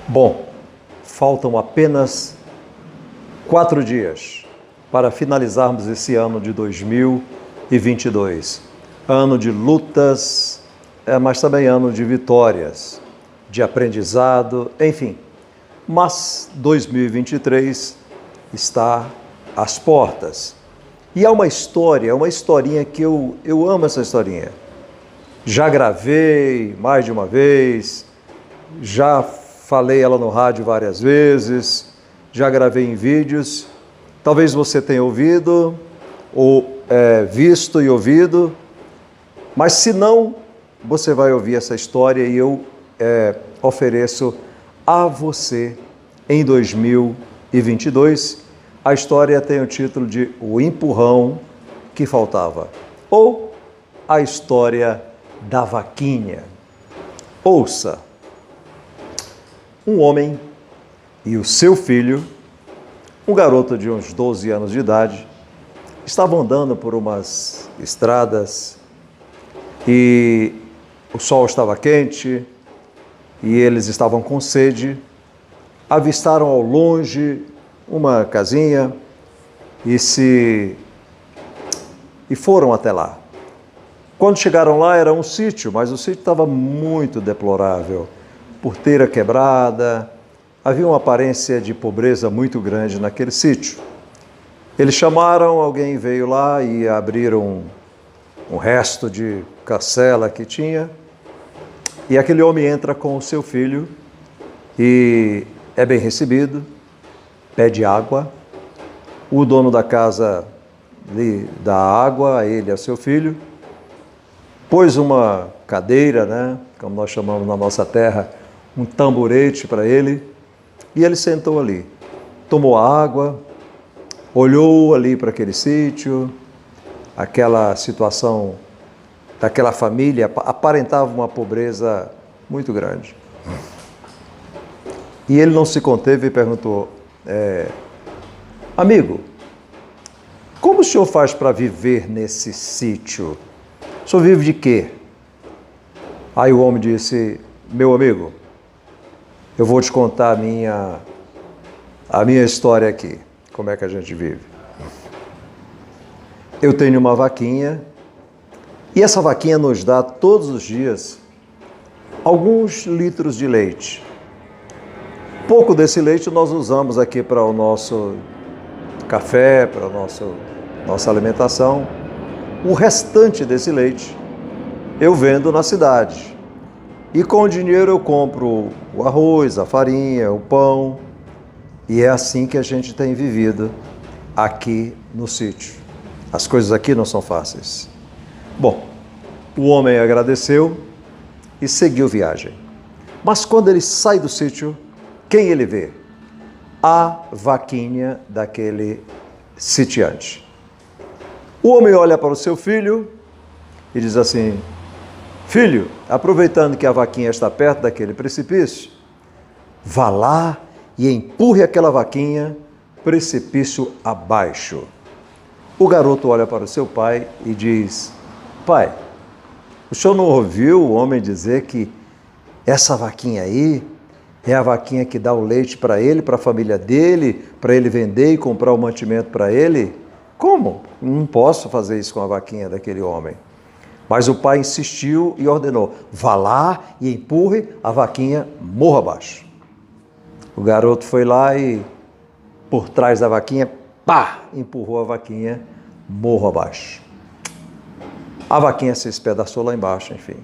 Bom, faltam apenas 4 dias para finalizarmos esse ano de 2022. Ano de lutas, mas também ano de vitórias, de aprendizado, enfim. Mas 2023 está às portas. E há uma história, uma historinha que eu amo essa historinha. Já gravei mais de uma vez, já falei ela no rádio várias vezes, já gravei em vídeos. Talvez você tenha ouvido, ou visto e ouvido, mas se não, você vai ouvir essa história e eu ofereço a você em 2022. A história tem o título de O Empurrão que Faltava, ou a história da vaquinha. Ouça. Um homem e o seu filho, um garoto de uns 12 anos de idade, estavam andando por umas estradas e o sol estava quente e eles estavam com sede. Avistaram ao longe uma casinha e foram até lá. Quando chegaram lá era um sítio, mas o sítio estava muito deplorável. Porteira quebrada, havia uma aparência de pobreza muito grande naquele sítio. Eles chamaram, alguém veio lá e abriram um resto de cancela que tinha. E aquele homem entra com o seu filho e é bem recebido, pede água. O dono da casa lhe dá água a ele e a seu filho. Pôs uma cadeira, né, como nós chamamos na nossa terra, um tamborete para ele, e ele sentou ali, tomou água, olhou ali para aquele sítio, aquela situação daquela família aparentava uma pobreza muito grande. E ele não se conteve e perguntou, amigo, como o senhor faz para viver nesse sítio? O senhor vive de quê? Aí o homem disse, meu amigo, eu vou te contar a minha história aqui, como é que a gente vive. Eu tenho uma vaquinha e essa vaquinha nos dá todos os dias alguns litros de leite. Pouco desse leite nós usamos aqui para o nosso café, para a nossa alimentação. O restante desse leite eu vendo na cidade. E com o dinheiro eu compro o arroz, a farinha, o pão. E é assim que a gente tem vivido aqui no sítio. As coisas aqui não são fáceis. Bom, o homem agradeceu e seguiu viagem. Mas quando ele sai do sítio, quem ele vê? A vaquinha daquele sitiante. O homem olha para o seu filho e diz assim, filho, aproveitando que a vaquinha está perto daquele precipício, vá lá e empurre aquela vaquinha precipício abaixo. O garoto olha para o seu pai e diz, pai, o senhor não ouviu o homem dizer que essa vaquinha aí é a vaquinha que dá o leite para ele, para a família dele, para ele vender e comprar o mantimento para ele? Como? Não posso fazer isso com a vaquinha daquele homem. Mas o pai insistiu e ordenou, vá lá e empurre a vaquinha morro abaixo. O garoto foi lá e, por trás da vaquinha, pá, empurrou a vaquinha morro abaixo. A vaquinha se espedaçou lá embaixo, enfim.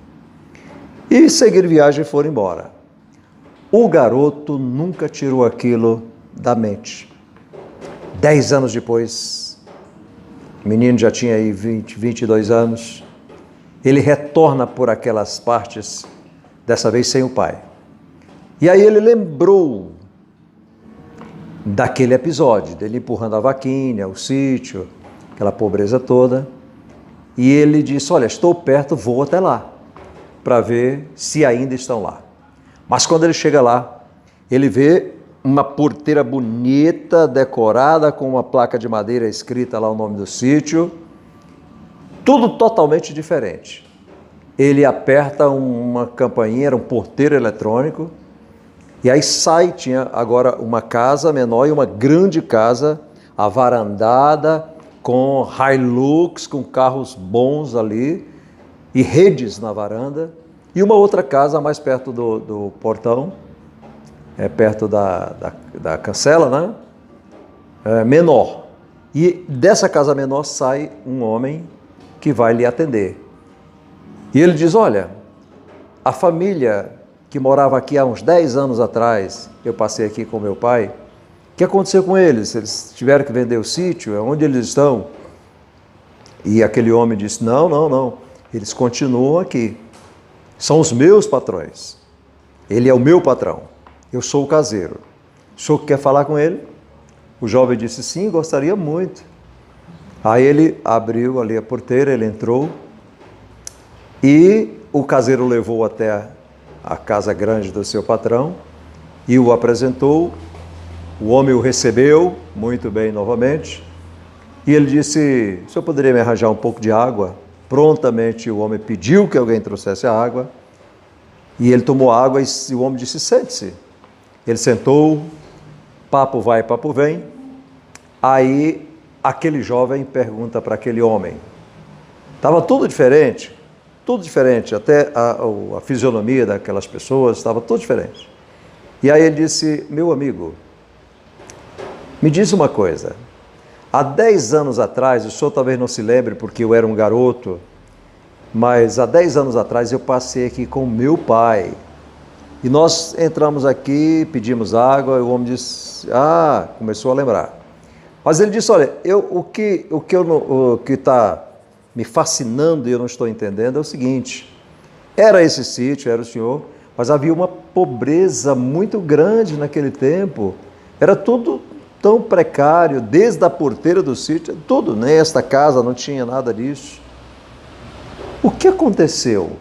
E seguir viagem e foram embora. O garoto nunca tirou aquilo da mente. 10 anos depois, o menino já tinha aí 22 anos, ele retorna por aquelas partes, dessa vez sem o pai. E aí ele lembrou daquele episódio, dele empurrando a vaquinha, o sítio, aquela pobreza toda. E ele disse, olha, estou perto, vou até lá, para ver se ainda estão lá. Mas quando ele chega lá, ele vê uma porteira bonita, decorada, com uma placa de madeira escrita lá o nome do sítio, tudo totalmente diferente. Ele aperta uma campainha, era um porteiro eletrônico, E aí sai, tinha agora uma casa menor e uma grande casa, avarandada, com Hilux, com carros bons ali, e redes na varanda, e uma outra casa mais perto do portão, perto da cancela, né? Menor. E dessa casa menor sai um homem que vai lhe atender. E ele diz, olha, a família que morava aqui há uns 10 anos atrás, eu passei aqui com meu pai, o que aconteceu com eles? Eles tiveram que vender o sítio? Onde eles estão? E aquele homem disse, não, eles continuam aqui. São os meus patrões. Ele é o meu patrão. Eu sou o caseiro. O senhor quer falar com ele? O jovem disse, sim, gostaria muito. Aí ele abriu ali a porteira, ele entrou e o caseiro levou até a casa grande do seu patrão e o apresentou. O homem o recebeu muito bem novamente e ele disse, o senhor poderia me arranjar um pouco de água? Prontamente o homem pediu que alguém trouxesse a água e ele tomou água e o homem disse, sente-se. Ele sentou, papo vai, papo vem. Aí aquele jovem pergunta para aquele homem. Estava tudo diferente, até a fisionomia daquelas pessoas estava tudo diferente. E aí ele disse, meu amigo, me diz uma coisa, há 10 anos atrás, o senhor talvez não se lembre porque eu era um garoto, mas há 10 anos atrás eu passei aqui com meu pai. E nós entramos aqui, pedimos água, e o homem disse, começou a lembrar. Mas ele disse, olha, o que está me fascinando e eu não estou entendendo é o seguinte, era esse sítio, era o senhor, mas havia uma pobreza muito grande naquele tempo, era tudo tão precário, desde a porteira do sítio, tudo, nem esta casa não tinha nada disso. O que aconteceu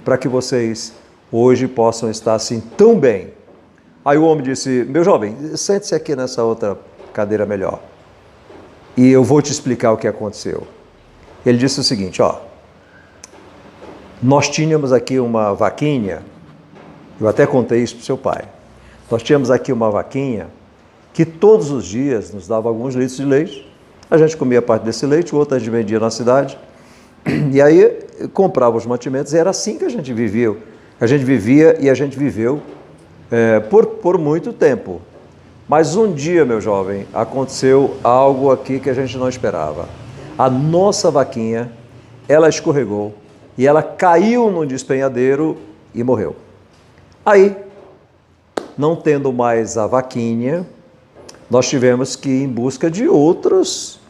para que vocês hoje possam estar assim tão bem? Aí o homem disse, meu jovem, sente-se aqui nessa outra cadeira melhor e eu vou te explicar o que aconteceu. Ele disse o seguinte, nós tínhamos aqui uma vaquinha, eu até contei isso para o seu pai, nós tínhamos aqui uma vaquinha que todos os dias nos dava alguns litros de leite, a gente comia parte desse leite, o outro a gente vendia na cidade, e aí comprava os mantimentos, e era assim que a gente vivia. A gente vivia e a gente viveu por muito tempo. Mas um dia, meu jovem, aconteceu algo aqui que a gente não esperava. A nossa vaquinha, ela escorregou e ela caiu num despenhadeiro e morreu. Aí, não tendo mais a vaquinha, nós tivemos que ir em busca de outros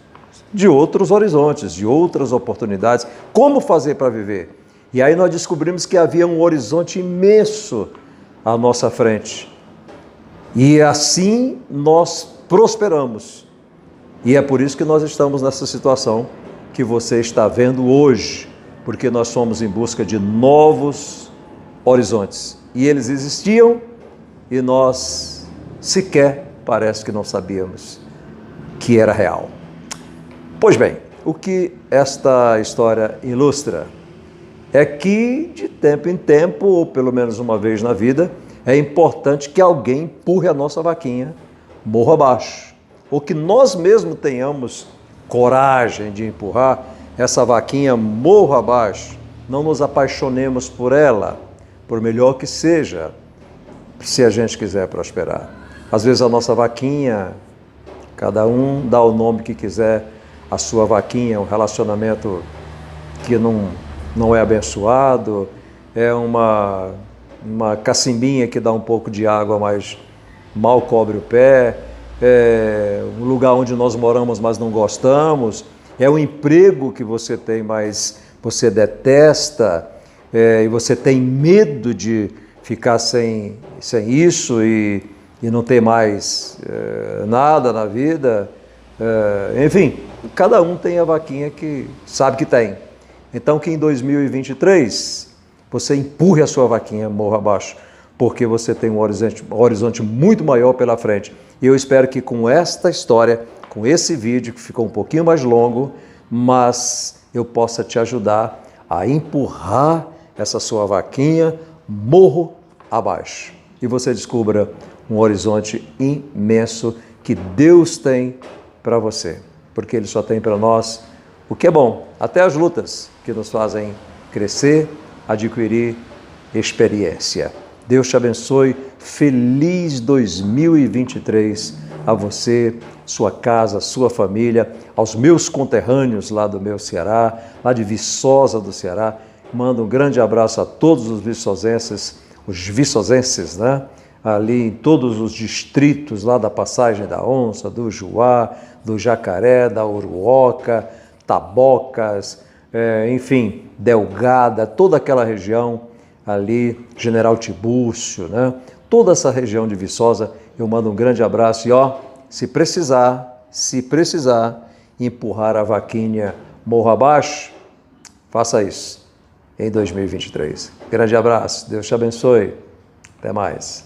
horizontes, de outras oportunidades. Como fazer para viver? E aí nós descobrimos que havia um horizonte imenso à nossa frente. E assim nós prosperamos. E é por isso que nós estamos nessa situação que você está vendo hoje, porque nós fomos em busca de novos horizontes. E eles existiam e nós sequer parece que não sabíamos que era real. Pois bem, o que esta história ilustra é que de tempo em tempo, ou pelo menos uma vez na vida, é importante que alguém empurre a nossa vaquinha morro abaixo, ou que nós mesmos tenhamos coragem de empurrar essa vaquinha morro abaixo, não nos apaixonemos por ela, por melhor que seja, se a gente quiser prosperar. Às vezes a nossa vaquinha, cada um dá o nome que quiser, a sua vaquinha, um relacionamento que não é abençoado, é uma cacimbinha que dá um pouco de água, mas mal cobre o pé, é um lugar onde nós moramos, mas não gostamos, é um emprego que você tem, mas você detesta, e você tem medo de ficar sem isso e não ter mais nada na vida, enfim, cada um tem a vaquinha que sabe que tem. Então que em 2023 você empurre a sua vaquinha morro abaixo, porque você tem um horizonte muito maior pela frente. E eu espero que com esta história, com esse vídeo que ficou um pouquinho mais longo, mas eu possa te ajudar a empurrar essa sua vaquinha morro abaixo. e você descubra um horizonte imenso que Deus tem para você, porque Ele só tem para nós o que é bom, até as lutas que nos fazem crescer, adquirir experiência. Deus te abençoe, feliz 2023 a você, sua casa, sua família, aos meus conterrâneos lá do meu Ceará, lá de Viçosa do Ceará. Mando um grande abraço a todos os viçosenses, né? Ali em todos os distritos lá da Passagem da Onça, do Juá, do Jacaré, da Uruoca, Tabocas, enfim, Delgada, toda aquela região ali, General Tibúrcio, né? Toda essa região de Viçosa, eu mando um grande abraço e se precisar empurrar a vaquinha morro abaixo, faça isso em 2023. Grande abraço, Deus te abençoe, até mais.